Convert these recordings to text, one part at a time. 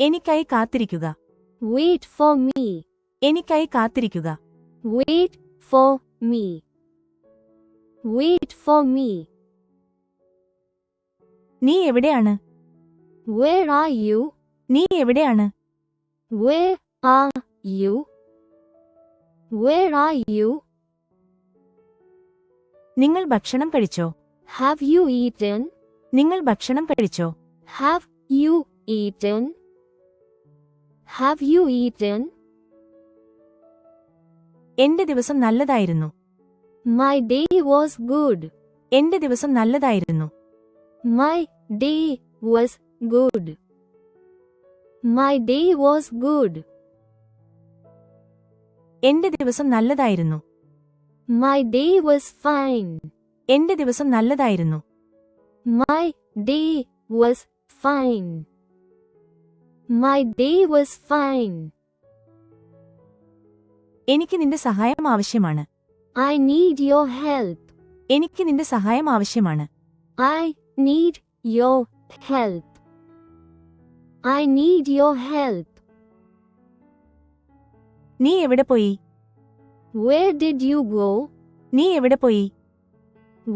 എനിക്കായി കാത്തിരിക്കുക. Wait for me. എനിക്കായി കാത്തിരിക്കുക. Wait for me. Wait for me. നീ എവിടെയാണ്? Where are you? നീ എവിടെയാണ്? Where are you? Where are you? നിങ്ങൾ ഭക്ഷണം കഴിച്ചോ? Have you eaten? നിങ്ങൾ ഭക്ഷണം കഴിച്ചോ? Have you eaten? Have you eaten? എന്റെ ദിവസം നല്ലതായിരുന്നു. My day was good. എന്റെ ദിവസം നല്ലതായിരുന്നു. My day was good. My day was good. എന്റെ ദിവസം നല്ലതായിരുന്നു. My day was fine. എന്റെ ദിവസം നല്ലതായിരുന്നു. My day was fine. My day was fine. എനിക്ക് നിന്റെ സഹായം ആവശ്യമാണ്. I need your help. എനിക്ക് നിന്റെ സഹായം ആവശ്യമാണ്. I need your help. I need your help. നീ എവിടെ പോയി? Where did you go? നീ എവിടെ പോയി?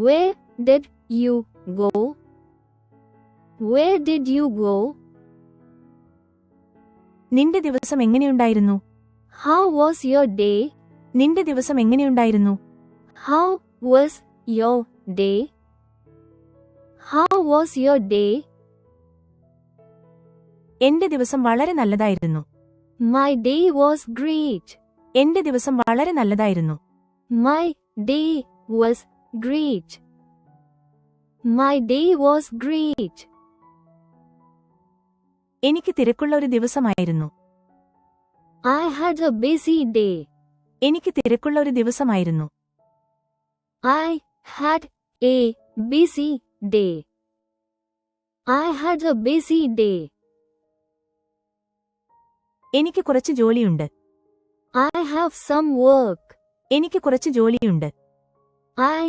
Where did you go? Where did you go? നിന്റെ ദിവസം എങ്ങനെയുണ്ടായിരുന്നു? How was your day? നിന്റെ ദിവസം എങ്ങനെയുണ്ടായിരുന്നു? How was your day? How was your day? എന്റെ ദിവസം വളരെ നല്ലതായിരുന്നു. My day was great. എന്റെ ദിവസം വളരെ നല്ലതായിരുന്നു. My day was great. My day was great. എനിക്ക് തിരക്കുള്ള ഒരു ദിവസമായിരുന്നു. I had a busy day. എനിക്ക് തിരക്കുള്ള ഒരു ദിവസമായിരുന്നു. I had a busy day. I had a busy day. എനിക്ക് കുറച്ച് ജോലിയുണ്ട്. I have some work. എനിക്ക് കുറച്ച് ജോലിയുണ്ട്. I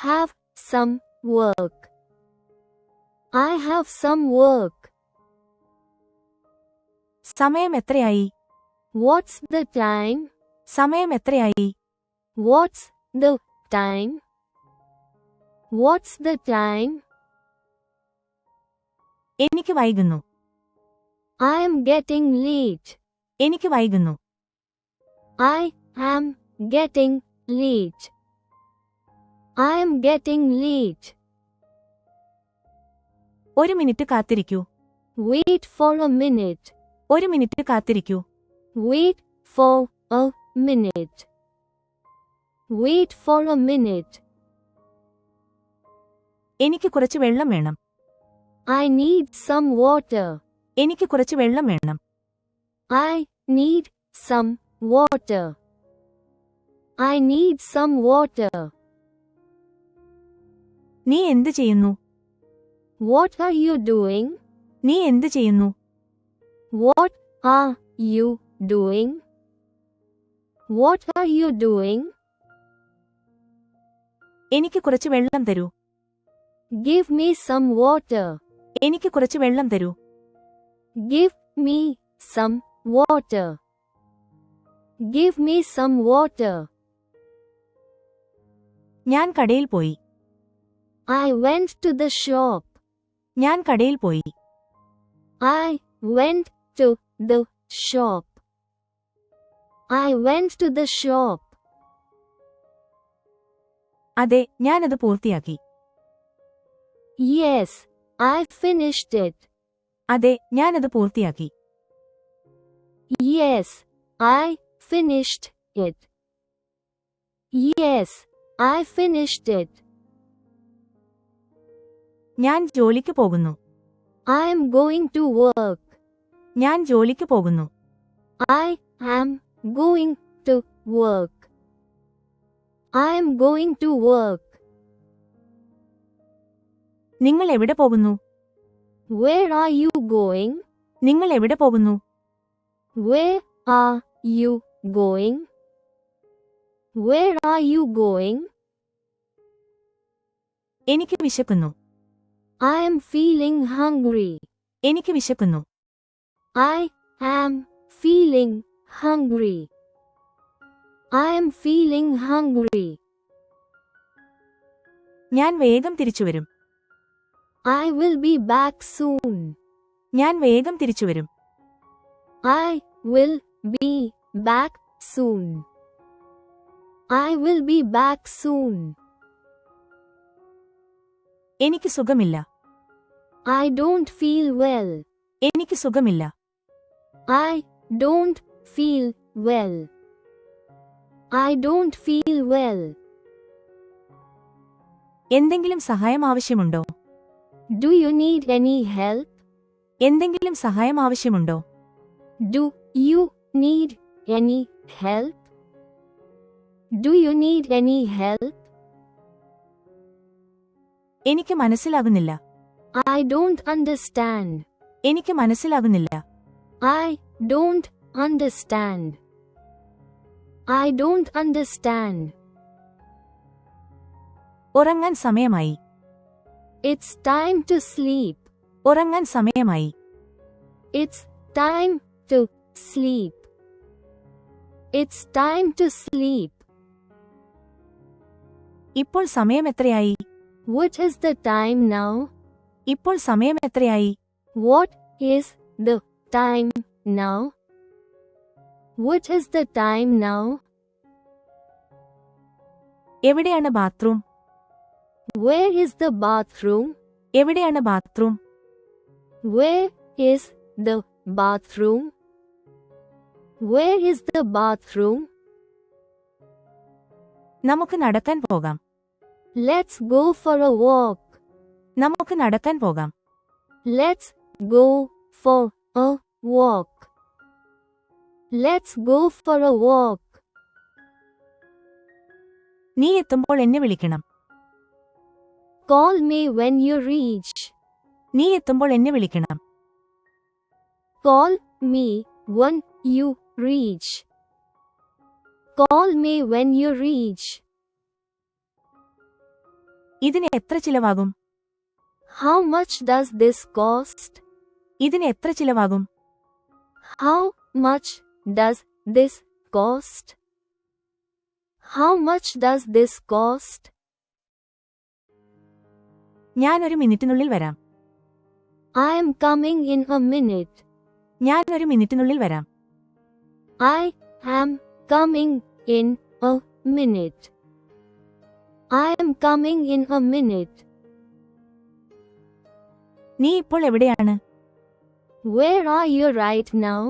have some work. I have some work. സമയം എത്രയായി? What's the time? സമയം എത്രയായി? What's the time? What's the time? എനിക്ക് വൈകുന്നു. I am getting late. എനിക്ക് വൈകുന്നു. I am getting late. I am getting late. ഒരു മിനിറ്റ് കാത്തിരിക്കൂ. Wait for a minute. ഒരു മിനിറ്റ് കാത്തിരിക്കൂ. Wait for a minute. Wait for a minute. എനിക്ക് കുറച്ച് വെള്ളം വേണം. I need some water. എനിക്ക് കുറച്ച് വെള്ളം വേണം. I need some water. I need some water. നീ എന്ത് ചെയ്യുന്നു? What are you doing? നീ എന്ത് ചെയ്യുന്നു? What are you doing? What are you doing? എനിക്ക് കുറച്ച് വെള്ളം തരൂ. Give me some water. എനിക്ക് കുറച്ച് വെള്ളം തരൂ. Give me some water. Give me some water. ഞാൻ കടയിൽ പോയി. I went to the shop. ഞാൻ കടയിൽ പോയി. I went to the shop. I went to the shop. അതെ, ഞാനത് പൂർത്തിയാക്കി. Yes, I finished it. അതെ, ഞാനത് പൂർത്തിയാക്കി. Yes, I finished it. Yes, I finished it. ഞാൻ ജോലിക്ക് പോകുന്നു. I am going to work. ഞാൻ ജോലിക്ക് പോകുന്നു. I am going to work. I am going to work. നിങ്ങൾ എവിടെ പോകുന്നു? Where are you going? നിങ്ങൾ എവിടെ പോകുന്നു? Where are you going? Where are you going? എനിക്ക് വിശക്കുന്നു. I am feeling hungry. എനിക്ക് വിശക്കുന്നു. I am feeling hungry. I am feeling hungry. ഞാൻ വേഗം തിരിച്ചുവരും. I will be back soon. ഞാൻ വേഗം തിരിച്ചുവരും. I will be back soon. I will be back soon. എനിക്ക് സുഖമില്ല. I don't feel well. എനിക്ക് സുഖമില്ല. I don't feel well. I don't feel well. എന്തെങ്കിലും സഹായം ആവശ്യമുണ്ടോ? Do you need any help? എന്തെങ്കിലും സഹായം ആവശ്യമുണ്ടോ? Do you need any help? Do you need any help? എനിക്ക് മനസ്സിലാകുന്നില്ല. I don't understand. എനിക്ക് മനസ്സിലാകുന്നില്ല. I don't understand. I don't understand. ഉറങ്ങാൻ സമയമായി. It's time to sleep. ഉറങ്ങാൻ സമയമായി. It's time to sleep. It's time to sleep. ഇപ്പോൾ സമയം എത്രയായി? What is the time now? ഇപ്പോൾ സമയം എത്രയായി? What is the time now? What is the time now? എവിടെയാണ് bathroom? Where is the bathroom? എവിടെയാണ് bathroom? Where is the bathroom? Where is the bathroom? നമുക്ക് നടക്കാൻ പോകാം. Let's go for a walk. നമുക്ക് നടക്കാൻ പോകാം. Let's go for a walk. Let's go for a walk. നീ എത്തുമ്പോൾ എന്നെ വിളിക്കണം. Call me when you reach. നീ എത്തുമ്പോൾ എന്നെ വിളിക്കണം. Call me when you reach. Call me when you reach. ഇതിന് എത്ര ചിലവാകും? How much does this cost? ഇതിന് എത്ര ചിലവാകും? How much does this cost? How much does this cost? ഞാൻ ഒരു മിനിറ്റിനുള്ളിൽ വരാം. I am coming in a minute. ഞാൻ ഒരു മിനിറ്റിനുള്ളിൽ വരാം. I am coming in a minute. I am coming in a minute. നീ ഇപ്പോൾ എവിടെയാണ്? Where are you right now?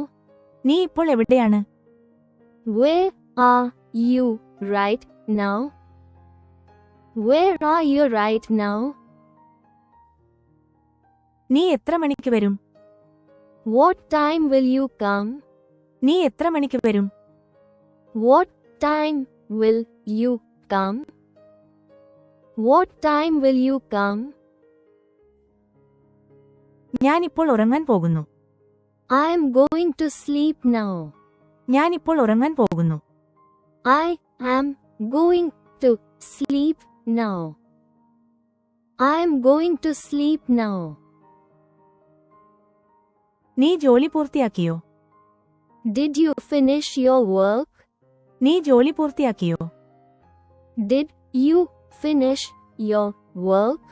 നീ ഇപ്പോൾ എവിടെയാണ്? Where are you right now? Where are you right now? നീ എത്ര മണിക്ക് വരും? What time will you come? നീ എത്ര മണിക്ക് വരും? What time will you come? What time will you come? ഞാൻ ഇപ്പോൾ ഉറങ്ങാൻ പോകുന്നു. I am going to sleep now. ഞാൻ ഇപ്പോൾ ഉറങ്ങാൻ പോകുന്നു. I am going to sleep now. I am going to sleep now. നീ ജോലി പൂർത്തിയാക്കിയോ? Did you finish your work? നീ ജോലി പൂർത്തിയാക്കിയോ? Did you finish your work?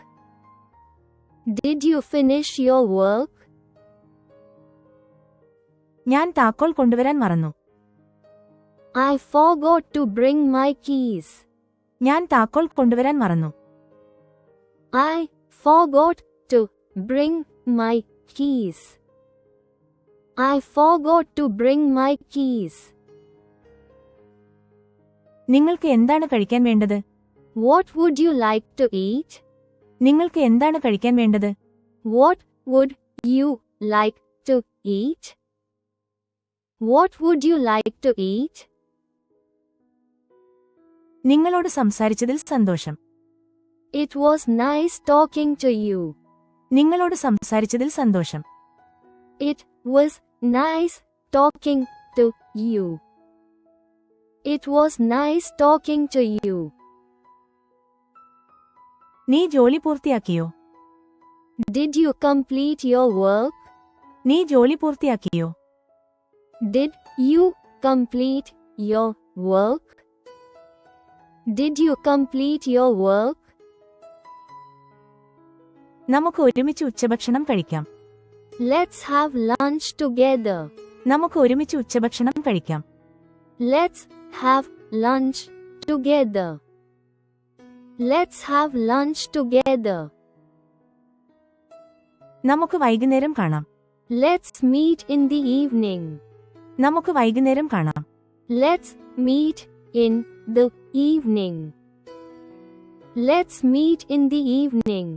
Did you finish your work? ഞാൻ താക്കോൽ കൊണ്ടുവരാൻ മറന്നു. I forgot to bring my keys. ഞാൻ താക്കോൽ കൊണ്ടുവരാൻ മറന്നു. I forgot to bring my keys. I forgot to bring my keys. നിങ്ങൾക്ക് എന്താണ് കഴിക്കാൻ വേണ്ടത്? What would you like to eat? നിങ്ങൾക്ക് എന്താണ് കഴിക്കാൻ വേണ്ടത്? What would you like to eat? What would you like to eat? നിങ്ങളോട് സംസാരിച്ചതിൽ സന്തോഷം. It was nice talking to you. നിങ്ങളോട് സംസാരിച്ചതിൽ സന്തോഷം. It was nice talking to you. It was nice talking to you. നീ ജോലി പൂർത്തിയാക്കിയോ? Did you complete your work? നീ ജോലി പൂർത്തിയാക്കിയോ? Did you complete your work? Did you complete your work? നമുക്ക് ഒരുമിച്ച് ഉച്ചഭക്ഷണം കഴിക്കാം. Let's have lunch together. നമുക്ക് ഒരുമിച്ച് ഉച്ചഭക്ഷണം കഴിക്കാം. Let's have lunch together. Let's have lunch together. നമുക്ക് വൈകുന്നേരം കാണാം. Let's meet in the evening. നമുക്ക് വൈകുന്നേരം കാണാം. Let's meet in the evening. Let's meet in the evening.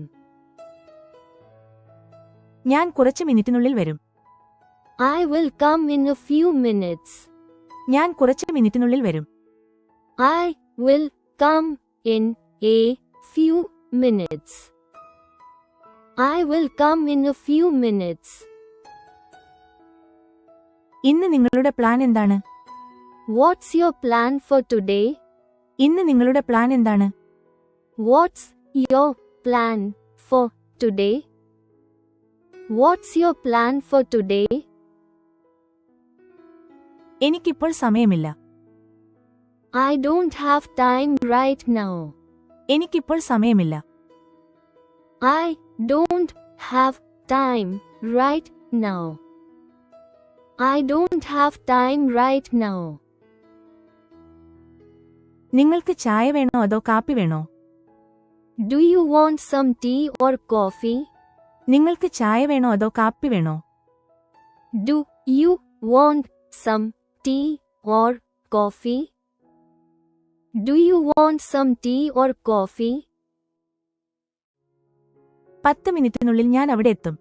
ഞാൻ കുറച്ച് മിനിറ്റിനുള്ളിൽ വരും. I will come in a few minutes. ഞാൻ കുറച്ച് മിനിറ്റിനുള്ളിൽ വരും. I will come in a few minutes. I will come in a few minutes. ഇന്ന് നിങ്ങളുടെ പ്ലാൻ എന്താണ്? What's your plan for today? ഇന്ന് നിങ്ങളുടെ പ്ലാൻ എന്താണ്? What's your plan for today? What's your plan for today? എനിക്കിപ്പോൾ സമയമില്ല. I don't have time right now. എനിക്കിപ്പോൾ സമയമില്ല. I don't have time right now. I don't have time right now. നിങ്ങൾക്ക് ചായ വേണോ അതോ കാപ്പി വേണോ? Do you want some tea or coffee? നിങ്ങൾക്ക് ചായ വേണോ അതോ കാപ്പി വേണോ? Do you want some tea or coffee? Do you want some tea or coffee? 10 മിനിറ്റിനുള്ളിൽ ഞാൻ അവിടെ എത്തും.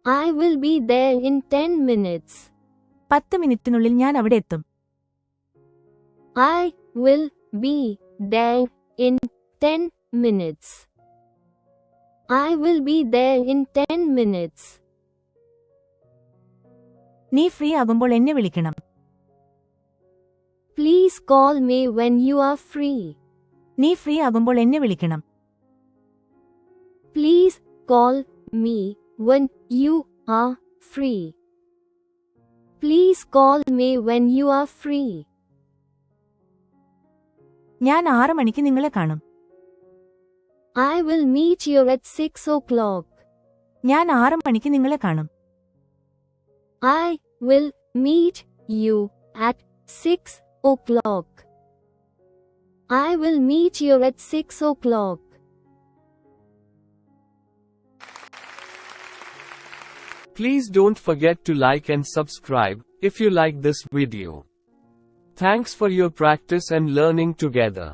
I will be there in 10 minutes. 10 മിനിറ്റിനുള്ളിൽ ഞാൻ അവിടെ എത്തും. I will be there in 10 minutes. I will be there in 10 minutes. നീ free ആകുമ്പോൾ എന്നെ വിളിക്കണം. Please call me when you are free. നീ ഫ്രീ ആകുമ്പോൾ എന്നെ വിളിക്കണം. Please call me when you are free. Please call me when you are free. ഞാൻ 6 മണിക്ക് നിങ്ങളെ കാണും. I will meet you at 6 o'clock. ഞാൻ 6 മണിക്ക് നിങ്ങളെ കാണും. I will meet you at 6 o'clock. I will meet you at 6 o'clock. Please don't forget to like and subscribe if you like this video. Thanks for your practice and learning together.